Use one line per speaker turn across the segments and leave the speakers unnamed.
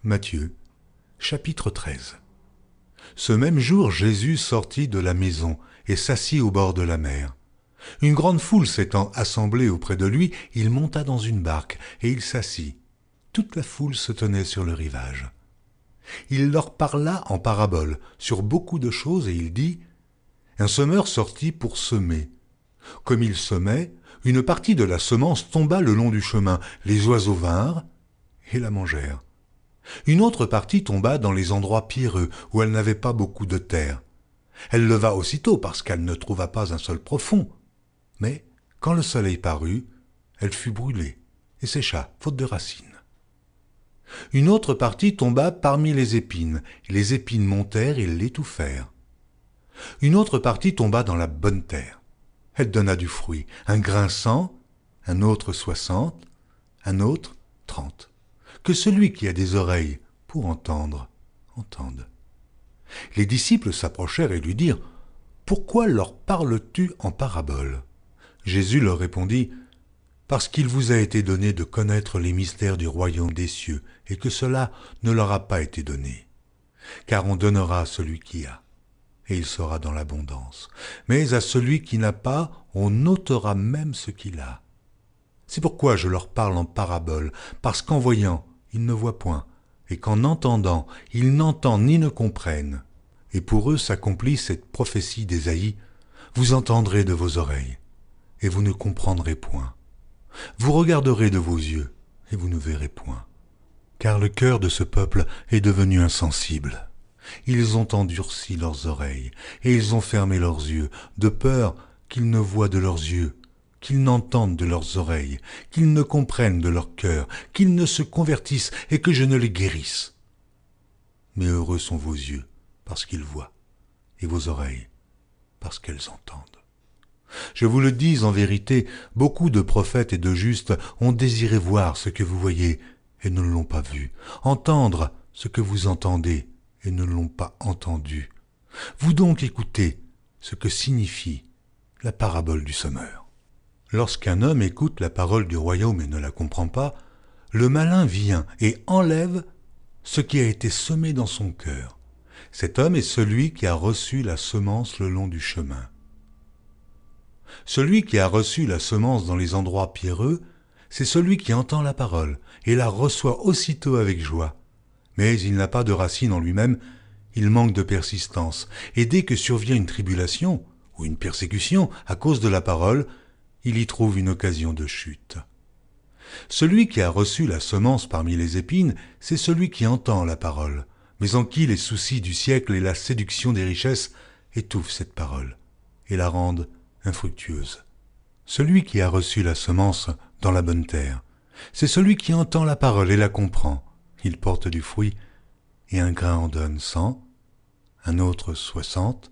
Matthieu, chapitre 13. Ce même jour, Jésus sortit de la maison et s'assit au bord de la mer. Une grande foule s'étant assemblée auprès de lui, il monta dans une barque et il s'assit. Toute la foule se tenait sur le rivage. Il leur parla en paraboles sur beaucoup de choses et il dit « Un semeur sortit pour semer. Comme il semait, une partie de la semence tomba le long du chemin. Les oiseaux vinrent et la mangèrent. Une autre partie tomba dans les endroits pierreux où elle n'avait pas beaucoup de terre. Elle leva aussitôt parce qu'elle ne trouva pas un sol profond. Mais quand le soleil parut, elle fut brûlée et sécha, faute de racines. Une autre partie tomba parmi les épines, et les épines montèrent et l'étouffèrent. Une autre partie tomba dans la bonne terre. Elle donna du fruit, un grain 100, un autre 60, un autre 30. Que celui qui a des oreilles pour entendre, entende. Les disciples s'approchèrent et lui dirent « Pourquoi leur parles-tu en paraboles ?» Jésus leur répondit « Parce qu'il vous a été donné de connaître les mystères du royaume des cieux, et que cela ne leur a pas été donné. Car on donnera à celui qui a, et il sera dans l'abondance. Mais à celui qui n'a pas, on ôtera même ce qu'il a. C'est pourquoi je leur parle en paraboles, parce qu'en voyant, ils ne voient point, et qu'en entendant, ils n'entendent ni ne comprennent. Et pour eux s'accomplit cette prophétie d'Ésaïe, vous entendrez de vos oreilles, et vous ne comprendrez point. Vous regarderez de vos yeux, et vous ne verrez point. Car le cœur de ce peuple est devenu insensible. Ils ont endurci leurs oreilles, et ils ont fermé leurs yeux, de peur qu'ils ne voient de leurs yeux, qu'ils n'entendent de leurs oreilles, qu'ils ne comprennent de leur cœur, qu'ils ne se convertissent et que je ne les guérisse. Mais heureux sont vos yeux, parce qu'ils voient, et vos oreilles, parce qu'elles entendent. Je vous le dis en vérité, beaucoup de prophètes et de justes ont désiré voir ce que vous voyez et ne l'ont pas vu, entendre ce que vous entendez et ne l'ont pas entendu. Vous donc écoutez ce que signifie la parabole du semeur. Lorsqu'un homme écoute la parole du royaume et ne la comprend pas, le malin vient et enlève ce qui a été semé dans son cœur. Cet homme est celui qui a reçu la semence le long du chemin. Celui qui a reçu la semence dans les endroits pierreux, c'est celui qui entend la parole et la reçoit aussitôt avec joie. Mais il n'a pas de racine en lui-même, il manque de persistance, et dès que survient une tribulation ou une persécution à cause de la parole, il y trouve une occasion de chute. Celui qui a reçu la semence parmi les épines, c'est celui qui entend la parole, mais en qui les soucis du siècle et la séduction des richesses étouffent cette parole et la rendent infructueuse. Celui qui a reçu la semence dans la bonne terre, c'est celui qui entend la parole et la comprend. Il porte du fruit, et un grain en donne 100, un autre 60,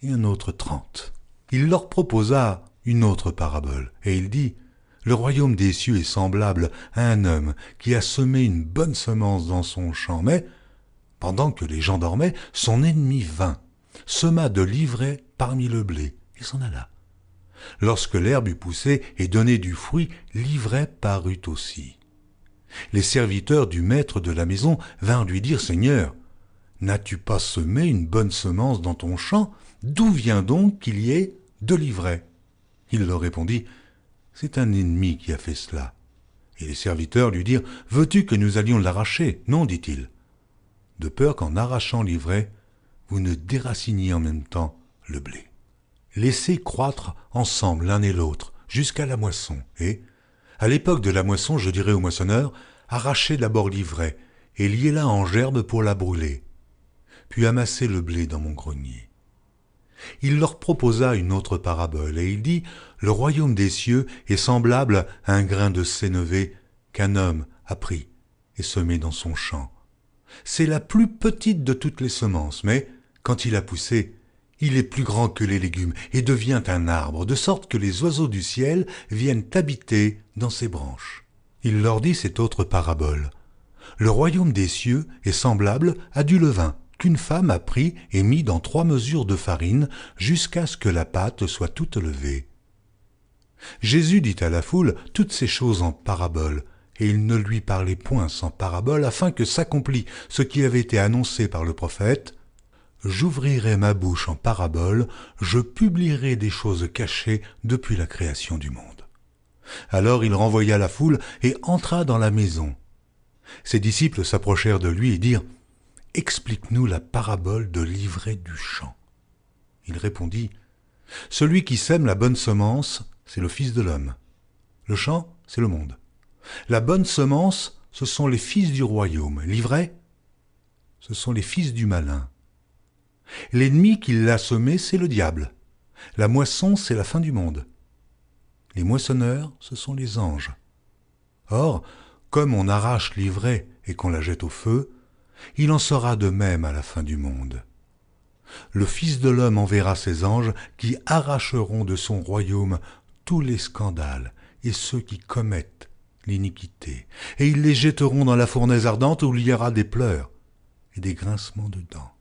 et un autre 30. Il leur proposa une autre parabole, et il dit « Le royaume des cieux est semblable à un homme qui a semé une bonne semence dans son champ, mais, pendant que les gens dormaient, son ennemi vint, sema de l'ivraie parmi le blé, et s'en alla. Lorsque l'herbe eut poussé et donné du fruit, l'ivraie parut aussi. Les serviteurs du maître de la maison vinrent lui dire « Seigneur, n'as-tu pas semé une bonne semence dans ton champ? D'où vient donc qu'il y ait de l'ivraie ?» Il leur répondit « C'est un ennemi qui a fait cela. » Et les serviteurs lui dirent « Veux-tu que nous allions l'arracher ?» « Non, dit-il, de peur qu'en arrachant l'ivraie, vous ne déraciniez en même temps le blé. Laissez croître ensemble l'un et l'autre jusqu'à la moisson, et, à l'époque de la moisson, je dirai au moissonneur, arrachez d'abord l'ivraie et liez-la en gerbe pour la brûler, puis amassez le blé dans mon grenier. Il leur proposa une autre parabole, et il dit, le royaume des cieux est semblable à un grain de sénévé qu'un homme a pris et semé dans son champ. C'est la plus petite de toutes les semences, mais, quand il a poussé, il est plus grand que les légumes et devient un arbre, de sorte que les oiseaux du ciel viennent habiter dans ses branches. Il leur dit cette autre parabole. Le royaume des cieux est semblable à du levain qu'une femme a pris et mis dans 3 mesures de farine jusqu'à ce que la pâte soit toute levée. Jésus dit à la foule toutes ces choses en paraboles, et il ne lui parlait point sans parabole, afin que s'accomplît ce qui avait été annoncé par le prophète. « J'ouvrirai ma bouche en parabole, je publierai des choses cachées depuis la création du monde. » Alors il renvoya la foule et entra dans la maison. Ses disciples s'approchèrent de lui et dirent « Explique-nous la parabole de l'ivraie du champ. » Il répondit « Celui qui sème la bonne semence, c'est le Fils de l'homme. Le champ, c'est le monde. La bonne semence, ce sont les fils du royaume. L'ivraie, ce sont les fils du malin. L'ennemi qui l'a semé, c'est le diable. La moisson, c'est la fin du monde. Les moissonneurs, ce sont les anges. Or, comme on arrache l'ivraie et qu'on la jette au feu, il en sera de même à la fin du monde. Le Fils de l'homme enverra ses anges qui arracheront de son royaume tous les scandales et ceux qui commettent l'iniquité, et ils les jetteront dans la fournaise ardente où il y aura des pleurs et des grincements de dents.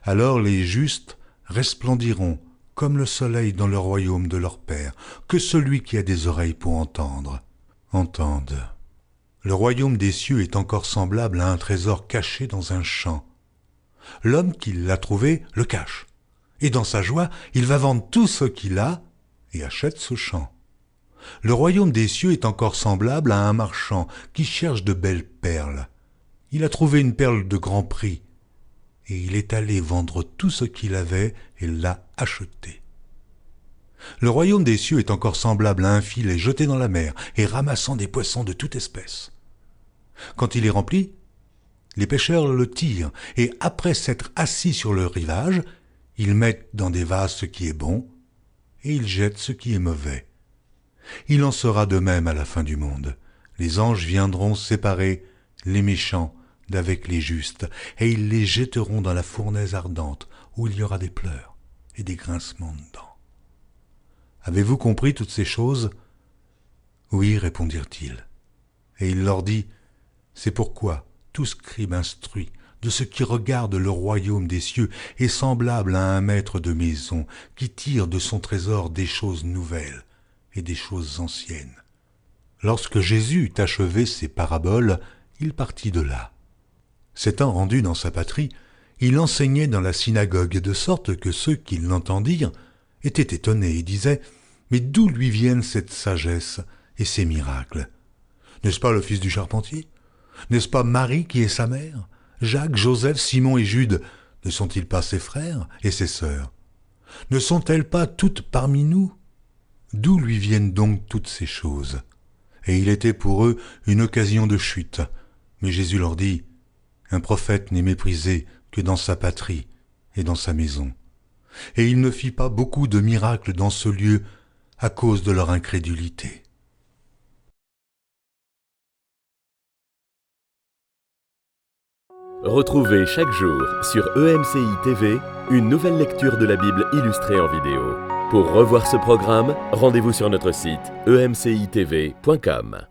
Alors les justes resplendiront comme le soleil dans le royaume de leur Père. Que celui qui a des oreilles pour entendre, entende. Le royaume des cieux est encore semblable à un trésor caché dans un champ. L'homme qui l'a trouvé le cache, et dans sa joie, il va vendre tout ce qu'il a et achète ce champ. Le royaume des cieux est encore semblable à un marchand qui cherche de belles perles. Il a trouvé une perle de grand prix, et il est allé vendre tout ce qu'il avait et l'a acheté. Le royaume des cieux est encore semblable à un filet jeté dans la mer et ramassant des poissons de toute espèce. Quand il est rempli, les pêcheurs le tirent, et après s'être assis sur le rivage, ils mettent dans des vases ce qui est bon, et ils jettent ce qui est mauvais. Il en sera de même à la fin du monde. Les anges viendront séparer les méchants d'avec les justes, et ils les jetteront dans la fournaise ardente, où il y aura des pleurs et des grincements de dents. Avez-vous compris toutes ces choses ? Oui, répondirent-ils. Et il leur dit, c'est pourquoi tout scribe instruit de ce qui regarde le royaume des cieux est semblable à un maître de maison qui tire de son trésor des choses nouvelles et des choses anciennes. Lorsque Jésus eut achevé ses paraboles, il partit de là. S'étant rendu dans sa patrie, il enseignait dans la synagogue, de sorte que ceux qui l'entendirent étaient étonnés et disaient « Mais d'où lui viennent cette sagesse et ces miracles ? N'est-ce pas le fils du charpentier ? N'est-ce pas Marie qui est sa mère ? Jacques, Joseph, Simon et Jude, ne sont-ils pas ses frères et ses sœurs ? Ne sont-elles pas toutes parmi nous ? D'où lui viennent donc toutes ces choses ? » Et il était pour eux une occasion de chute. Mais Jésus leur dit, « Un prophète n'est méprisé que dans sa patrie et dans sa maison. » Et il ne fit pas beaucoup de miracles dans ce lieu à cause de leur incrédulité.
Retrouvez chaque jour sur EMCI TV une nouvelle lecture de la Bible illustrée en vidéo. Pour revoir ce programme, rendez-vous sur notre site emcitv.com.